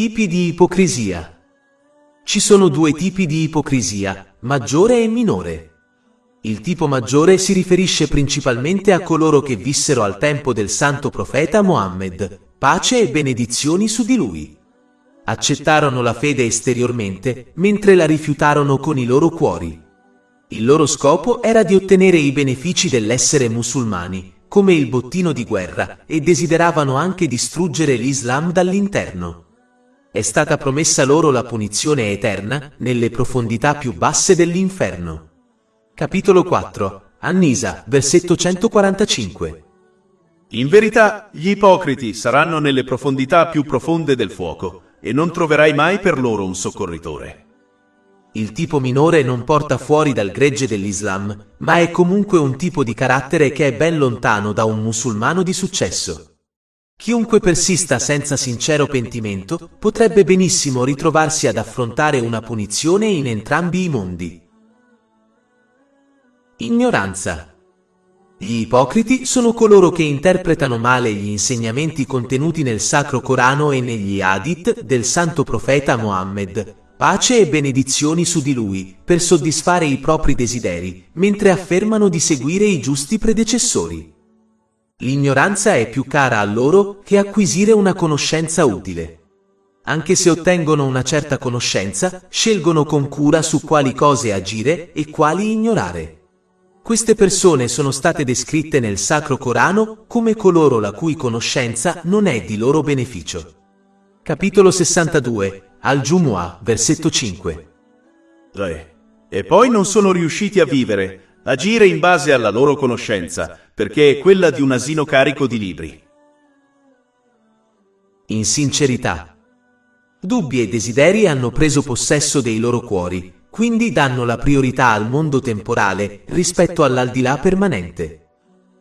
Tipi di ipocrisia. Ci sono due tipi di ipocrisia, maggiore e minore. Il tipo maggiore si riferisce principalmente a coloro che vissero al tempo del santo profeta Mohammed, pace e benedizioni su di lui. Accettarono la fede esteriormente, mentre la rifiutarono con i loro cuori. Il loro scopo era di ottenere i benefici dell'essere musulmani, come il bottino di guerra, e desideravano anche distruggere l'Islam dall'interno. È stata promessa loro la punizione eterna nelle profondità più basse dell'inferno. Capitolo 4, An-Nisa, versetto 145. In verità, gli ipocriti saranno nelle profondità più profonde del fuoco, e non troverai mai per loro un soccorritore. Il tipo minore non porta fuori dal gregge dell'Islam, ma è comunque un tipo di carattere che è ben lontano da un musulmano di successo. Chiunque persista senza sincero pentimento potrebbe benissimo ritrovarsi ad affrontare una punizione in entrambi i mondi. Ignoranza. Gli ipocriti sono coloro che interpretano male gli insegnamenti contenuti nel Sacro Corano e negli Hadith del Santo Profeta Mohammed, pace e benedizioni su di lui, per soddisfare i propri desideri, mentre affermano di seguire i giusti predecessori. L'ignoranza è più cara a loro che acquisire una conoscenza utile. Anche se ottengono una certa conoscenza, scelgono con cura su quali cose agire e quali ignorare. Queste persone sono state descritte nel Sacro Corano come coloro la cui conoscenza non è di loro beneficio. Capitolo 62, Al-Jumu'ah, versetto 5. E poi non sono riusciti a vivere, agire in base alla loro conoscenza, perché è quella di un asino carico di libri. Insincerità. Dubbi e desideri hanno preso possesso dei loro cuori, quindi danno la priorità al mondo temporale rispetto all'aldilà permanente.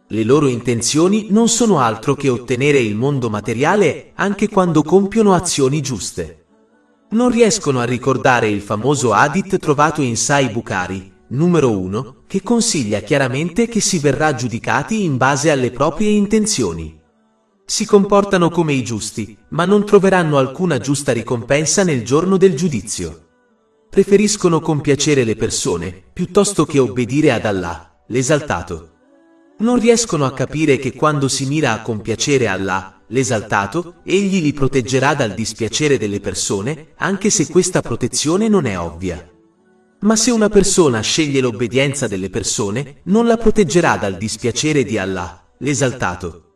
Le loro intenzioni non sono altro che ottenere il mondo materiale anche quando compiono azioni giuste. Non riescono a ricordare il famoso hadith trovato in Sahih Bukhari, numero 1, che consiglia chiaramente che si verrà giudicati in base alle proprie intenzioni. Si comportano come i giusti, ma non troveranno alcuna giusta ricompensa nel giorno del giudizio. Preferiscono compiacere le persone, piuttosto che obbedire ad Allah, l'esaltato. Non riescono a capire che quando si mira a compiacere Allah, l'esaltato, egli li proteggerà dal dispiacere delle persone, anche se questa protezione non è ovvia. Ma se una persona sceglie l'obbedienza delle persone, non la proteggerà dal dispiacere di Allah, l'esaltato.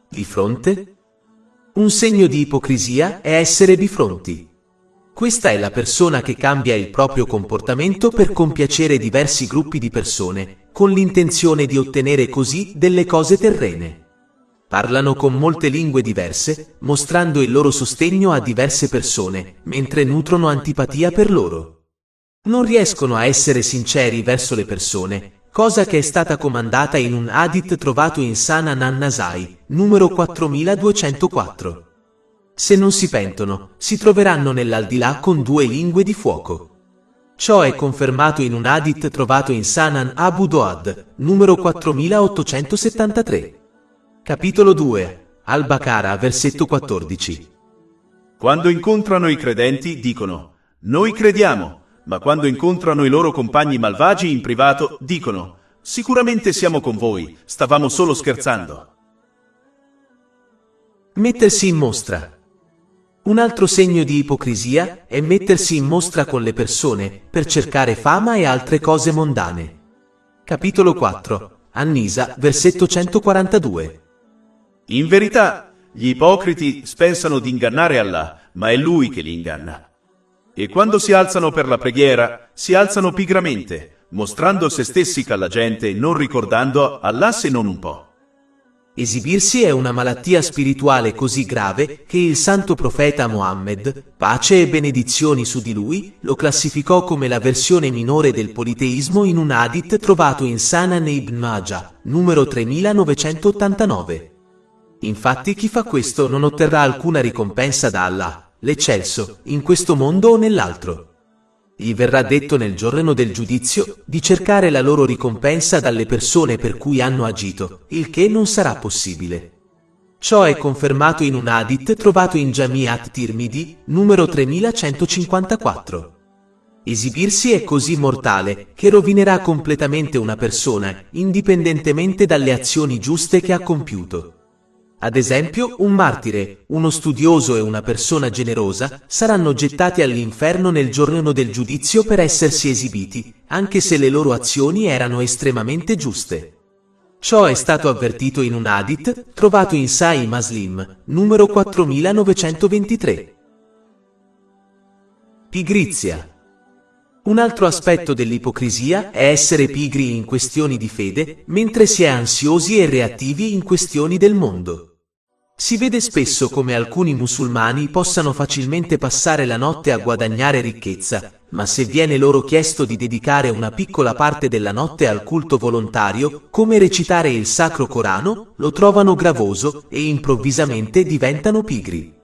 Bifronte? Un segno di ipocrisia è essere bifronti. Questa è la persona che cambia il proprio comportamento per compiacere diversi gruppi di persone, con l'intenzione di ottenere così delle cose terrene. Parlano con molte lingue diverse, mostrando il loro sostegno a diverse persone, mentre nutrono antipatia per loro. Non riescono a essere sinceri verso le persone, cosa che è stata comandata in un hadith trovato in Sunan an-Nasai, numero 4204. Se non si pentono, si troveranno nell'aldilà con due lingue di fuoco. Ciò è confermato in un hadith trovato in Sunan Abu Dawud, numero 4873. Capitolo 2, Al-Baqarah, versetto 14. Quando incontrano i credenti dicono: noi crediamo, ma quando incontrano i loro compagni malvagi in privato dicono: sicuramente siamo con voi, stavamo solo scherzando. Mettersi in mostra. Un altro segno di ipocrisia è mettersi in mostra con le persone per cercare fama e altre cose mondane. Capitolo 4, An-Nisa, versetto 142. In verità, gli ipocriti pensano di ingannare Allah, ma è Lui che li inganna. E quando si alzano per la preghiera, si alzano pigramente, mostrando se stessi alla gente, non ricordando Allah se non un po'. Esibirsi è una malattia spirituale così grave che il santo profeta Mohammed, pace e benedizioni su di lui, lo classificò come la versione minore del politeismo in un hadith trovato in Sunan Ibn Majah, numero 3989. Infatti chi fa questo non otterrà alcuna ricompensa da Allah, l'eccelso, in questo mondo o nell'altro. Gli verrà detto nel giorno del giudizio di cercare la loro ricompensa dalle persone per cui hanno agito, il che non sarà possibile. Ciò è confermato in un hadith trovato in Jami' at-Tirmidhi, numero 3154. Esibirsi è così mortale che rovinerà completamente una persona, indipendentemente dalle azioni giuste che ha compiuto. Ad esempio, un martire, uno studioso e una persona generosa saranno gettati all'inferno nel giorno del giudizio per essersi esibiti, anche se le loro azioni erano estremamente giuste. Ciò è stato avvertito in un hadith trovato in Sahih Muslim, numero 4923. Pigrizia. Un altro aspetto dell'ipocrisia è essere pigri in questioni di fede, mentre si è ansiosi e reattivi in questioni del mondo. Si vede spesso come alcuni musulmani possano facilmente passare la notte a guadagnare ricchezza, ma se viene loro chiesto di dedicare una piccola parte della notte al culto volontario, come recitare il Sacro Corano, lo trovano gravoso e improvvisamente diventano pigri.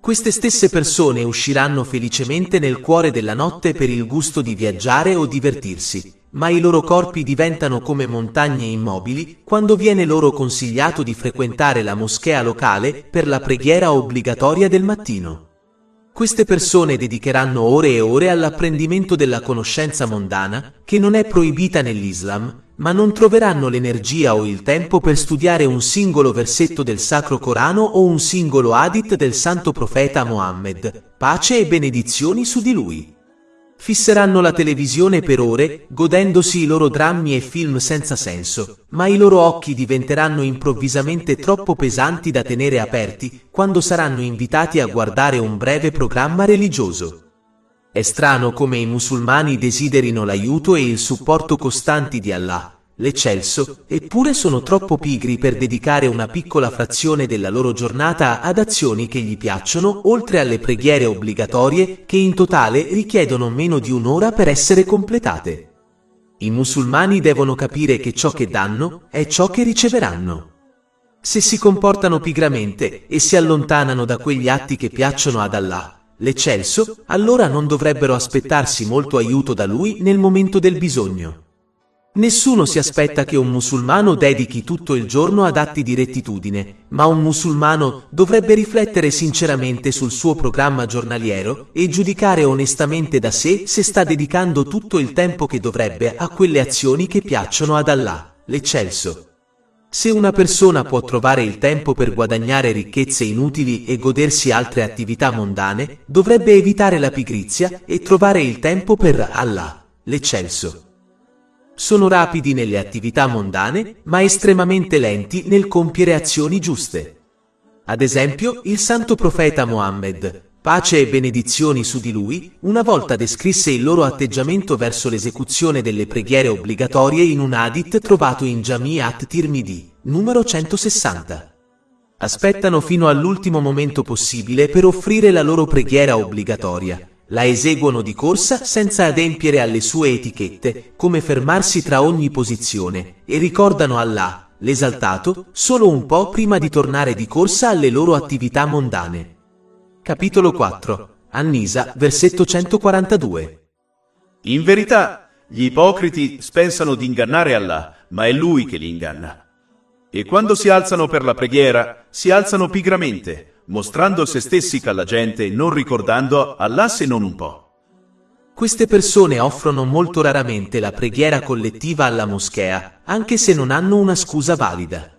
Queste stesse persone usciranno felicemente nel cuore della notte per il gusto di viaggiare o divertirsi, ma i loro corpi diventano come montagne immobili quando viene loro consigliato di frequentare la moschea locale per la preghiera obbligatoria del mattino. Queste persone dedicheranno ore e ore all'apprendimento della conoscenza mondana, che non è proibita nell'Islam, ma non troveranno l'energia o il tempo per studiare un singolo versetto del Sacro Corano o un singolo hadith del Santo Profeta Mohammed, pace e benedizioni su di lui. Fisseranno la televisione per ore, godendosi i loro drammi e film senza senso, ma i loro occhi diventeranno improvvisamente troppo pesanti da tenere aperti quando saranno invitati a guardare un breve programma religioso. È strano come i musulmani desiderino l'aiuto e il supporto costanti di Allah, l'Eccelso, eppure sono troppo pigri per dedicare una piccola frazione della loro giornata ad azioni che gli piacciono, oltre alle preghiere obbligatorie che in totale richiedono meno di un'ora per essere completate. I musulmani devono capire che ciò che danno è ciò che riceveranno. Se si comportano pigramente e si allontanano da quegli atti che piacciono ad Allah, l'Eccelso, allora non dovrebbero aspettarsi molto aiuto da Lui nel momento del bisogno. Nessuno si aspetta che un musulmano dedichi tutto il giorno ad atti di rettitudine, ma un musulmano dovrebbe riflettere sinceramente sul suo programma giornaliero e giudicare onestamente da sé se sta dedicando tutto il tempo che dovrebbe a quelle azioni che piacciono ad Allah, l'Eccelso. Se una persona può trovare il tempo per guadagnare ricchezze inutili e godersi altre attività mondane, dovrebbe evitare la pigrizia e trovare il tempo per Allah, l'Eccelso. Sono rapidi nelle attività mondane, ma estremamente lenti nel compiere azioni giuste. Ad esempio, il Santo Profeta Mohammed, pace e benedizioni su di lui, una volta descrisse il loro atteggiamento verso l'esecuzione delle preghiere obbligatorie in un hadith trovato in Jami' at-Tirmidhi, numero 160. Aspettano fino all'ultimo momento possibile per offrire la loro preghiera obbligatoria. La eseguono di corsa senza adempiere alle sue etichette, come fermarsi tra ogni posizione, e ricordano Allah, l'esaltato, solo un po' prima di tornare di corsa alle loro attività mondane. Capitolo 4. An-Nisa, versetto 142. In verità, gli ipocriti pensano di ingannare Allah, ma è Lui che li inganna. E quando si alzano per la preghiera, si alzano pigramente, mostrando se stessi alla gente, non ricordando Allah se non un po'. Queste persone offrono molto raramente la preghiera collettiva alla moschea, anche se non hanno una scusa valida.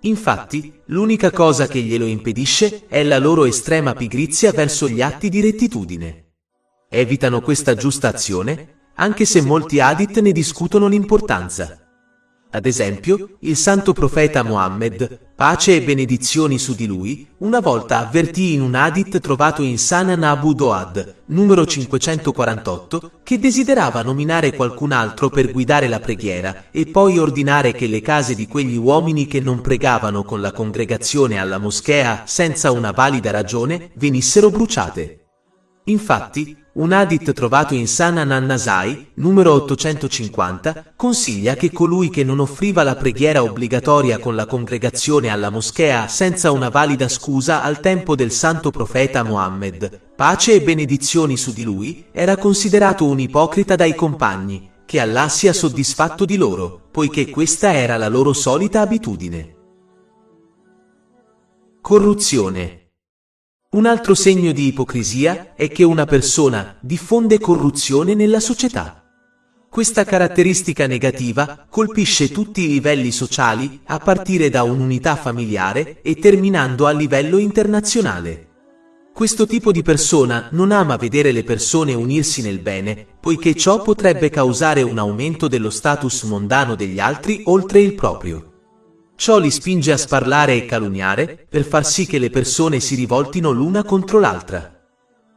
Infatti, l'unica cosa che glielo impedisce è la loro estrema pigrizia verso gli atti di rettitudine. Evitano questa giusta azione, anche se molti hadith ne discutono l'importanza. Ad esempio, il Santo Profeta Mohammed, pace e benedizioni su di lui, una volta avvertì in un hadith trovato in Sunan Abu Dawud, numero 548, che desiderava nominare qualcun altro per guidare la preghiera e poi ordinare che le case di quegli uomini che non pregavano con la congregazione alla moschea senza una valida ragione venissero bruciate. Infatti, un hadith trovato in Sunan an-Nasai, numero 850, consiglia che colui che non offriva la preghiera obbligatoria con la congregazione alla moschea senza una valida scusa al tempo del Santo Profeta Mohammed, pace e benedizioni su di lui, era considerato un ipocrita dai compagni, che Allah sia soddisfatto di loro, poiché questa era la loro solita abitudine. Corruzione. Un altro segno di ipocrisia è che una persona diffonde corruzione nella società. Questa caratteristica negativa colpisce tutti i livelli sociali, a partire da un'unità familiare e terminando a livello internazionale. Questo tipo di persona non ama vedere le persone unirsi nel bene, poiché ciò potrebbe causare un aumento dello status mondano degli altri oltre il proprio. Ciò li spinge a sparlare e calunniare, per far sì che le persone si rivoltino l'una contro l'altra.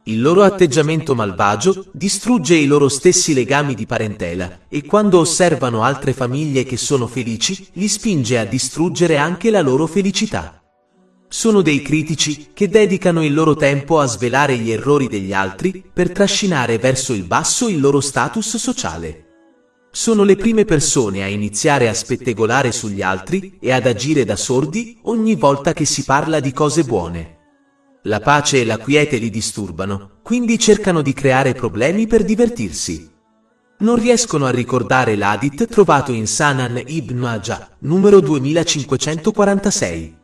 Il loro atteggiamento malvagio distrugge i loro stessi legami di parentela e quando osservano altre famiglie che sono felici, li spinge a distruggere anche la loro felicità. Sono dei critici che dedicano il loro tempo a svelare gli errori degli altri per trascinare verso il basso il loro status sociale. Sono le prime persone a iniziare a spettegolare sugli altri e ad agire da sordi ogni volta che si parla di cose buone. La pace e la quiete li disturbano, quindi cercano di creare problemi per divertirsi. Non riescono a ricordare l'hadith trovato in Sunan Ibn Majah, numero 2546.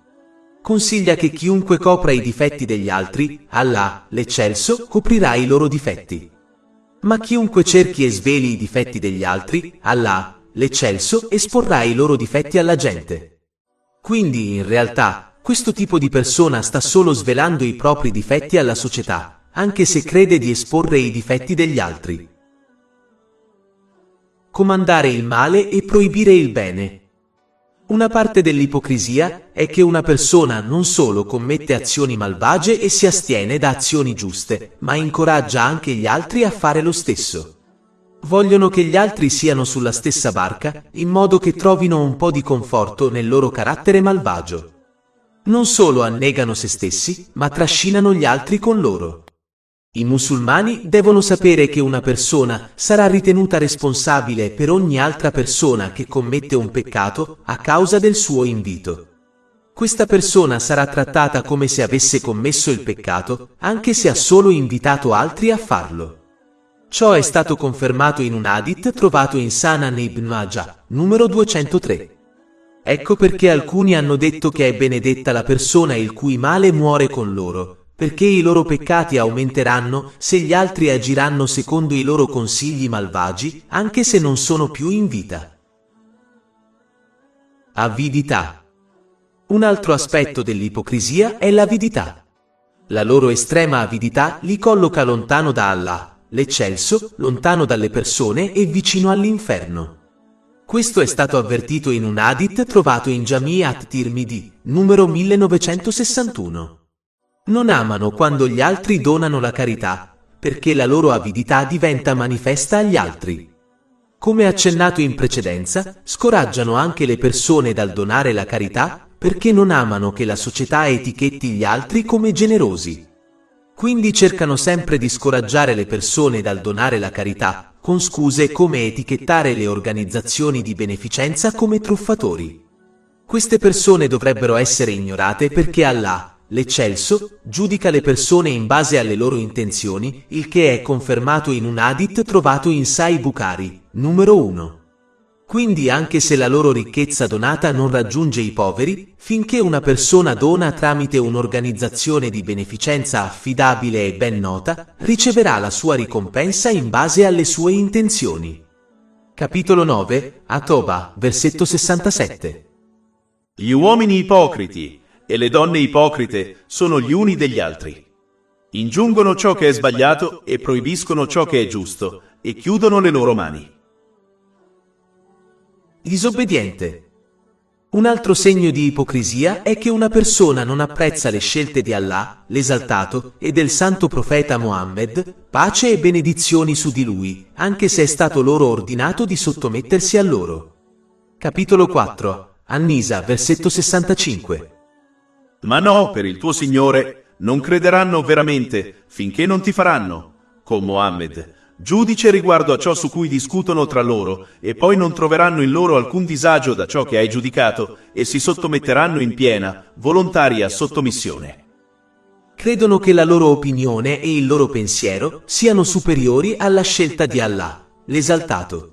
Consiglia che chiunque copra i difetti degli altri, Allah, l'Eccelso, coprirà i loro difetti. Ma chiunque cerchi e sveli i difetti degli altri, Allah, l'Eccelso, esporrà i loro difetti alla gente. Quindi, in realtà, questo tipo di persona sta solo svelando i propri difetti alla società, anche se crede di esporre i difetti degli altri. Comandare il male e proibire il bene. Una parte dell'ipocrisia è che una persona non solo commette azioni malvagie e si astiene da azioni giuste, ma incoraggia anche gli altri a fare lo stesso. Vogliono che gli altri siano sulla stessa barca, in modo che trovino un po' di conforto nel loro carattere malvagio. Non solo annegano se stessi, ma trascinano gli altri con loro. I musulmani devono sapere che una persona sarà ritenuta responsabile per ogni altra persona che commette un peccato a causa del suo invito. Questa persona sarà trattata come se avesse commesso il peccato, anche se ha solo invitato altri a farlo. Ciò è stato confermato in un hadith trovato in Sunan Ibn Majah, numero 203. Ecco perché alcuni hanno detto che è benedetta la persona il cui male muore con loro, perché i loro peccati aumenteranno se gli altri agiranno secondo i loro consigli malvagi, anche se non sono più in vita. Avidità. Un altro aspetto dell'ipocrisia è l'avidità. La loro estrema avidità li colloca lontano da Allah, l'Eccelso, lontano dalle persone e vicino all'inferno. Questo è stato avvertito in un hadith trovato in Jami' at-Tirmidhi, numero 1961. Non amano quando gli altri donano la carità, perché la loro avidità diventa manifesta agli altri. Come accennato in precedenza, scoraggiano anche le persone dal donare la carità, perché non amano che la società etichetti gli altri come generosi. Quindi cercano sempre di scoraggiare le persone dal donare la carità, con scuse come etichettare le organizzazioni di beneficenza come truffatori. Queste persone dovrebbero essere ignorate perché Allah, l'Eccelso, giudica le persone in base alle loro intenzioni, il che è confermato in un hadith trovato in Sahih Bukhari, numero 1. Quindi anche se la loro ricchezza donata non raggiunge i poveri, finché una persona dona tramite un'organizzazione di beneficenza affidabile e ben nota, riceverà la sua ricompensa in base alle sue intenzioni. Capitolo 9, At-Tawbah, versetto 67. Gli uomini ipocriti e le donne ipocrite sono gli uni degli altri. Ingiungono ciò che è sbagliato e proibiscono ciò che è giusto e chiudono le loro mani. Disobbediente. Un altro segno di ipocrisia è che una persona non apprezza le scelte di Allah, l'Esaltato, e del santo profeta Mohammed, pace e benedizioni su di lui, anche se è stato loro ordinato di sottomettersi a loro. Capitolo 4, An-Nisa, versetto 65. Ma no, per il tuo Signore, non crederanno veramente finché non ti faranno, con Mohammed, giudice riguardo a ciò su cui discutono tra loro, e poi non troveranno in loro alcun disagio da ciò che hai giudicato, e si sottometteranno in piena, volontaria sottomissione. Credono che la loro opinione e il loro pensiero siano superiori alla scelta di Allah, l'Esaltato.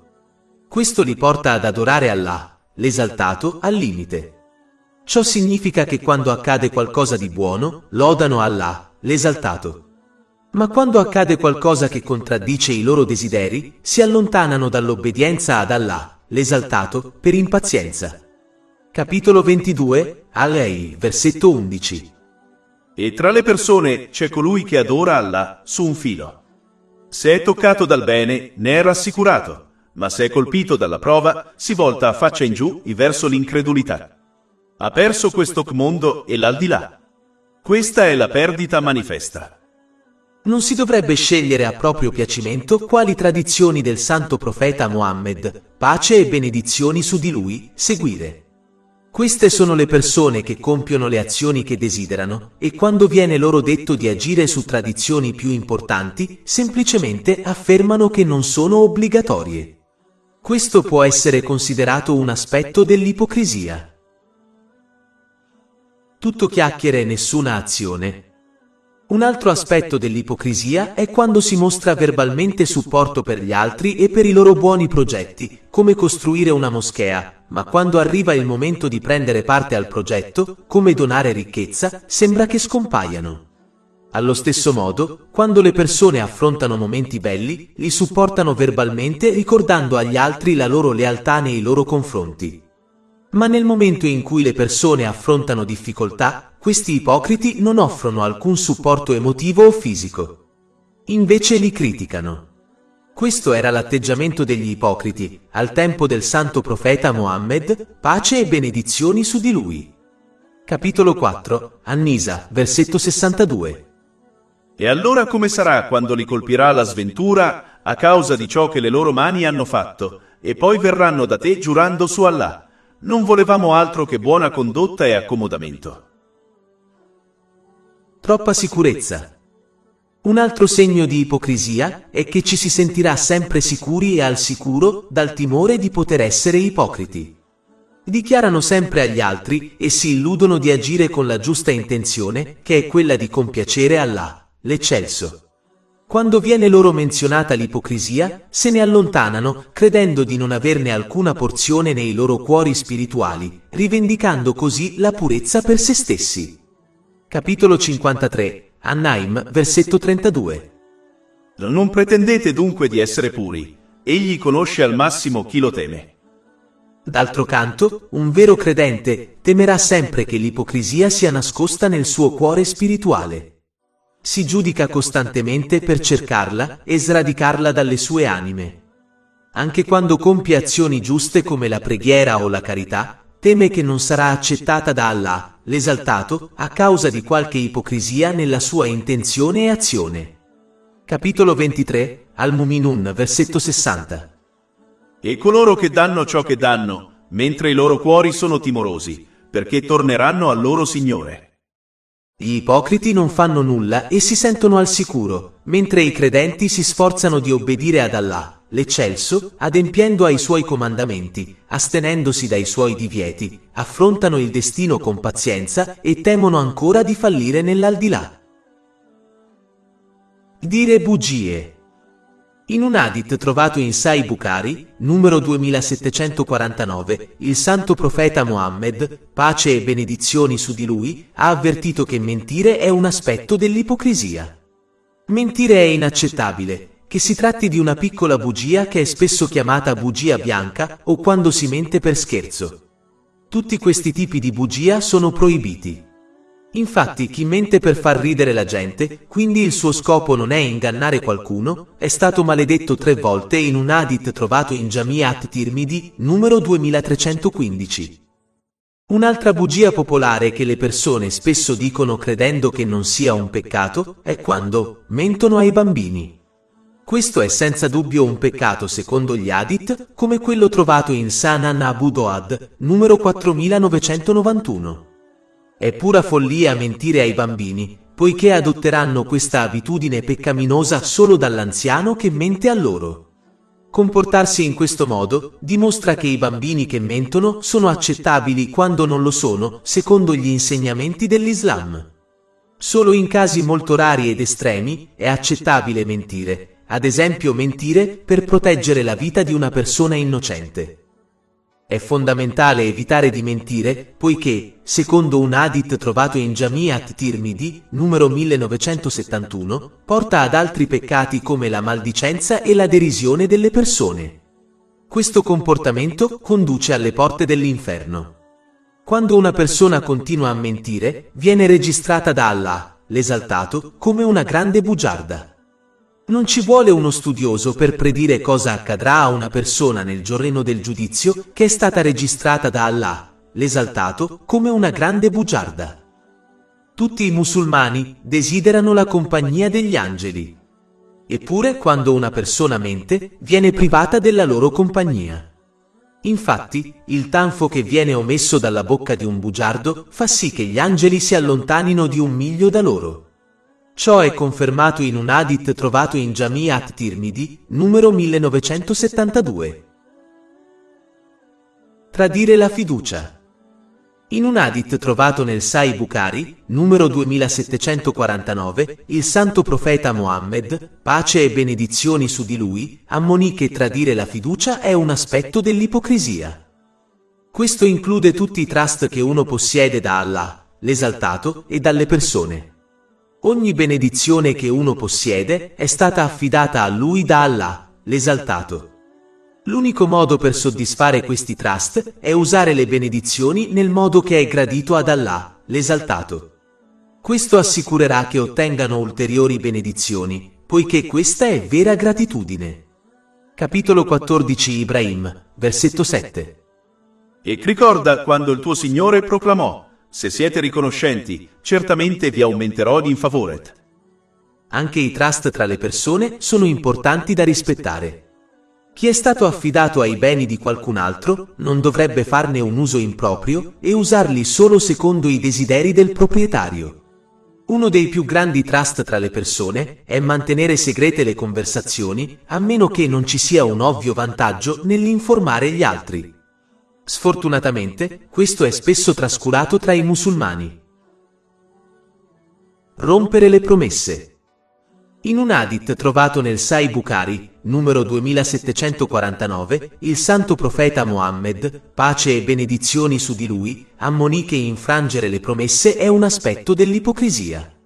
Questo li porta ad adorare Allah, l'Esaltato, al limite. Ciò significa che quando accade qualcosa di buono, lodano Allah, l'esaltato. Ma quando accade qualcosa che contraddice i loro desideri, si allontanano dall'obbedienza ad Allah, l'esaltato, per impazienza. Capitolo 22, Al-Lei, versetto 11. E tra le persone c'è colui che adora Allah su un filo. Se è toccato dal bene, ne è rassicurato, ma se è colpito dalla prova, si volta a faccia in giù verso l'incredulità. Ha perso questo mondo e l'aldilà. Questa è la perdita manifesta. Non si dovrebbe scegliere a proprio piacimento quali tradizioni del santo profeta Muhammad, pace e benedizioni su di lui, seguire. Queste sono le persone che compiono le azioni che desiderano, e quando viene loro detto di agire su tradizioni più importanti, semplicemente affermano che non sono obbligatorie. Questo può essere considerato un aspetto dell'ipocrisia. Tutto chiacchiere e nessuna azione. Un altro aspetto dell'ipocrisia è quando si mostra verbalmente supporto per gli altri e per i loro buoni progetti, come costruire una moschea, ma quando arriva il momento di prendere parte al progetto, come donare ricchezza, sembra che scompaiano. Allo stesso modo, quando le persone affrontano momenti belli, li supportano verbalmente ricordando agli altri la loro lealtà nei loro confronti. Ma nel momento in cui le persone affrontano difficoltà, questi ipocriti non offrono alcun supporto emotivo o fisico. Invece li criticano. Questo era l'atteggiamento degli ipocriti, al tempo del santo profeta Mohammed, pace e benedizioni su di lui. Capitolo 4, An-Nisa, versetto 62. E allora come sarà quando li colpirà la sventura a causa di ciò che le loro mani hanno fatto, e poi verranno da te giurando su Allah. Non volevamo altro che buona condotta e accomodamento. Troppa sicurezza. Un altro segno di ipocrisia è che ci si sentirà sempre sicuri e al sicuro dal timore di poter essere ipocriti. Dichiarano sempre agli altri e si illudono di agire con la giusta intenzione, che è quella di compiacere Allah, l'eccelso. Quando viene loro menzionata l'ipocrisia, se ne allontanano, credendo di non averne alcuna porzione nei loro cuori spirituali, rivendicando così la purezza per se stessi. Capitolo 53, An-Naim, versetto 32. Non pretendete dunque di essere puri. Egli conosce al massimo chi lo teme. D'altro canto, un vero credente temerà sempre che l'ipocrisia sia nascosta nel suo cuore spirituale. Si giudica costantemente per cercarla e sradicarla dalle sue anime. Anche quando compie azioni giuste come la preghiera o la carità, teme che non sarà accettata da Allah, l'esaltato, a causa di qualche ipocrisia nella sua intenzione e azione. Capitolo 23, Al-Muminun, versetto 60. E coloro che danno ciò che danno, mentre i loro cuori sono timorosi, perché torneranno al loro Signore. Gli ipocriti non fanno nulla e si sentono al sicuro, mentre i credenti si sforzano di obbedire ad Allah, l'eccelso, adempiendo ai suoi comandamenti, astenendosi dai suoi divieti, affrontano il destino con pazienza e temono ancora di fallire nell'aldilà. Dire bugie. In un hadith trovato in Sahih Bukhari, numero 2749, il santo profeta Mohammed, pace e benedizioni su di lui, ha avvertito che mentire è un aspetto dell'ipocrisia. Mentire è inaccettabile, che si tratti di una piccola bugia che è spesso chiamata bugia bianca o quando si mente per scherzo. Tutti questi tipi di bugia sono proibiti. Infatti chi mente per far ridere la gente, quindi il suo scopo non è ingannare qualcuno, è stato maledetto 3 volte in un hadith trovato in Jami' at-Tirmidhi, numero 2315. Un'altra bugia popolare che le persone spesso dicono credendo che non sia un peccato, è quando mentono ai bambini. Questo è senza dubbio un peccato secondo gli hadith, come quello trovato in Sunan Abu Dawud, numero 4991. È pura follia mentire ai bambini, poiché adotteranno questa abitudine peccaminosa solo dall'anziano che mente a loro. Comportarsi in questo modo dimostra che i bambini che mentono sono accettabili quando non lo sono, secondo gli insegnamenti dell'Islam. Solo in casi molto rari ed estremi è accettabile mentire, ad esempio mentire per proteggere la vita di una persona innocente. È fondamentale evitare di mentire, poiché, secondo un hadith trovato in Jami' at-Tirmidhi, numero 1971, porta ad altri peccati come la maldicenza e la derisione delle persone. Questo comportamento conduce alle porte dell'inferno. Quando una persona continua a mentire, viene registrata da Allah, l'esaltato, come una grande bugiarda. Non ci vuole uno studioso per predire cosa accadrà a una persona nel giorno del giudizio che è stata registrata da Allah, l'esaltato, come una grande bugiarda. Tutti i musulmani desiderano la compagnia degli angeli. Eppure, quando una persona mente, viene privata della loro compagnia. Infatti, il tanfo che viene omesso dalla bocca di un bugiardo fa sì che gli angeli si allontanino di 1 miglio da loro. Ciò è confermato in un hadith trovato in Jami' at-Tirmidhi, numero 1972. Tradire la fiducia. In un hadith trovato nel Sahih Bukhari, numero 2749, il santo profeta Mohammed, pace e benedizioni su di lui, ammonì che tradire la fiducia è un aspetto dell'ipocrisia. Questo include tutti i trust che uno possiede da Allah, l'esaltato, e dalle persone. Ogni benedizione che uno possiede è stata affidata a lui da Allah, l'esaltato. L'unico modo per soddisfare questi trust è usare le benedizioni nel modo che è gradito ad Allah, l'esaltato. Questo assicurerà che ottengano ulteriori benedizioni, poiché questa è vera gratitudine. Capitolo 14 Ibrahim, versetto 7. E ricorda quando il tuo Signore proclamò: se siete riconoscenti, certamente vi aumenterò in favore. Anche i trust tra le persone sono importanti da rispettare. Chi è stato affidato ai beni di qualcun altro non dovrebbe farne un uso improprio e usarli solo secondo i desideri del proprietario. Uno dei più grandi trust tra le persone è mantenere segrete le conversazioni, a meno che non ci sia un ovvio vantaggio nell'informare gli altri. Sfortunatamente, questo è spesso trascurato tra i musulmani. Rompere le promesse. In un hadith trovato nel Sahih Bukhari, numero 2749, il santo profeta Mohammed, pace e benedizioni su di lui, ammonì che infrangere le promesse è un aspetto dell'ipocrisia.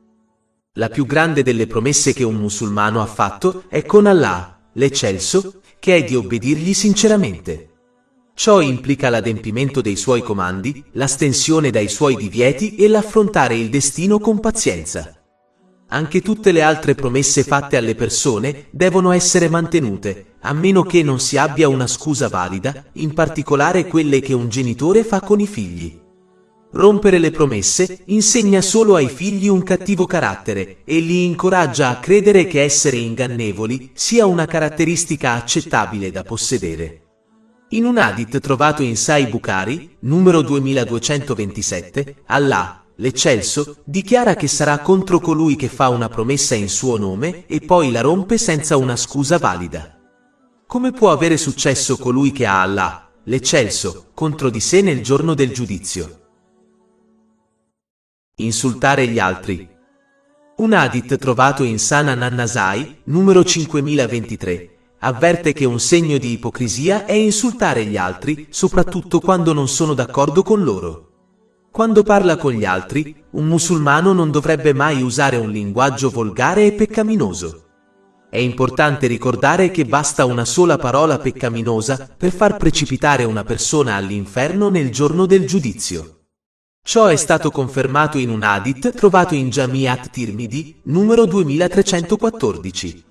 La più grande delle promesse che un musulmano ha fatto è con Allah, l'eccelso, che è di obbedirgli sinceramente. Ciò implica l'adempimento dei suoi comandi, l'astensione dai suoi divieti e l'affrontare il destino con pazienza. Anche tutte le altre promesse fatte alle persone devono essere mantenute, a meno che non si abbia una scusa valida, in particolare quelle che un genitore fa con i figli. Rompere le promesse insegna solo ai figli un cattivo carattere e li incoraggia a credere che essere ingannevoli sia una caratteristica accettabile da possedere. In un hadith trovato in Sahih Bukhari, numero 2227, Allah, l'eccelso, dichiara che sarà contro colui che fa una promessa in suo nome e poi la rompe senza una scusa valida. Come può avere successo colui che ha Allah, l'eccelso, contro di sé nel giorno del giudizio? Insultare gli altri. Un hadith trovato in Sunan an-Nasai, numero 5023, avverte che un segno di ipocrisia è insultare gli altri, soprattutto quando non sono d'accordo con loro. Quando parla con gli altri, un musulmano non dovrebbe mai usare un linguaggio volgare e peccaminoso. È importante ricordare che basta una sola parola peccaminosa per far precipitare una persona all'inferno nel giorno del giudizio. Ciò è stato confermato in un hadith trovato in Jami' at-Tirmidhi, numero 2314.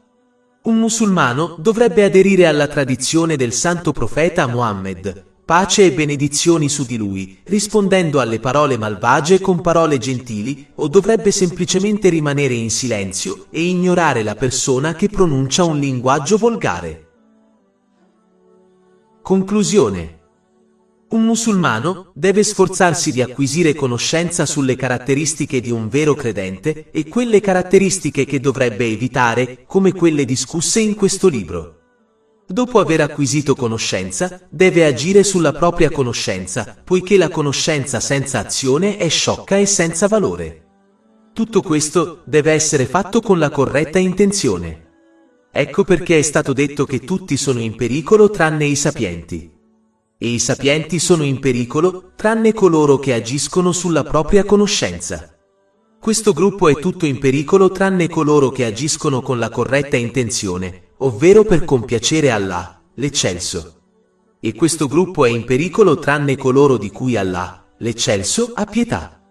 Un musulmano dovrebbe aderire alla tradizione del santo profeta Mohammed, pace e benedizioni su di lui, rispondendo alle parole malvagie con parole gentili, o dovrebbe semplicemente rimanere in silenzio e ignorare la persona che pronuncia un linguaggio volgare. Conclusione. Un musulmano deve sforzarsi di acquisire conoscenza sulle caratteristiche di un vero credente e quelle caratteristiche che dovrebbe evitare, come quelle discusse in questo libro. Dopo aver acquisito conoscenza, deve agire sulla propria conoscenza, poiché la conoscenza senza azione è sciocca e senza valore. Tutto questo deve essere fatto con la corretta intenzione. Ecco perché è stato detto che tutti sono in pericolo tranne i sapienti. E i sapienti sono in pericolo, tranne coloro che agiscono sulla propria conoscenza. Questo gruppo è tutto in pericolo tranne coloro che agiscono con la corretta intenzione, ovvero per compiacere Allah, l'Eccelso. E questo gruppo è in pericolo tranne coloro di cui Allah, l'Eccelso, ha pietà.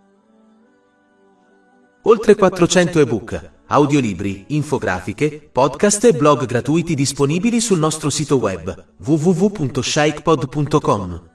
Oltre 400 ebook, audiolibri, infografiche, podcast e blog gratuiti disponibili sul nostro sito web www.shaykhpod.com.